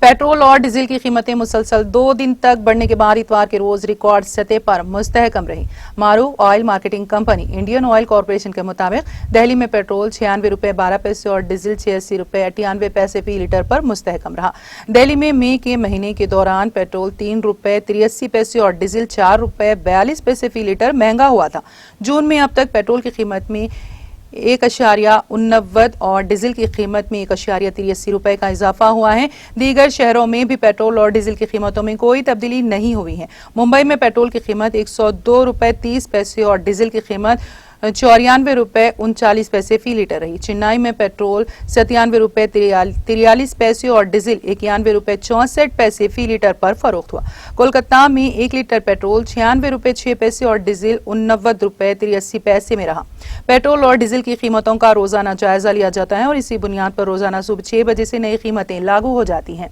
Petrol और diesel की कीमतें मुसलसल 2 दिन तक बढ़ने के बाद इतवार के रोज रिकॉर्ड सतह पर मुस्तहकम रही। मारूफ oil marketing company Indian Oil Corporation के मुताबिक दिल्ली में पेट्रोल 96 रुपए 12 पैसे और डीजल 86 रुपए 98 पैसे फी लीटर पर मुस्तहकम रहा। दिल्ली में मई के महीने के दौरान पेट्रोल 3 रुपए 83 पैसे और डीजल 4 रुपए 42 पैसे फी लीटर महंगा हुआ था। जून में अब तक पेट्रोल की कीमत में 1.89 और डीजल की कीमत में 1.83 रुपए का इजाफा हुआ है। दीगर शहरों में भी पेट्रोल और डीजल की कीमतों में कोई तब्दीली नहीं हुई है। मुंबई में पेट्रोल की कीमत 102 रुपए 30 पैसे और डीजल की कीमत 94 रुपए 39 पैसे फी लीटर रही। चेन्नई में पेट्रोल 97 रुपए 43 पैसे और डीजल 91 रुपए 64 पैसे फी लीटर पर फरोख्त हुआ। कोलकाता में 1 लीटर पेट्रोल 96 रुपए 6 पैसे और डीजल 89 रुपए 83 पैसे में रहा। पेट्रोल और डीजल की कीमतों का रोजाना जायजा लिया जाता है और इसी बुनियाद पर रोजाना सुबह 6 बजे से नई कीमतें लागू हो जाती हैं।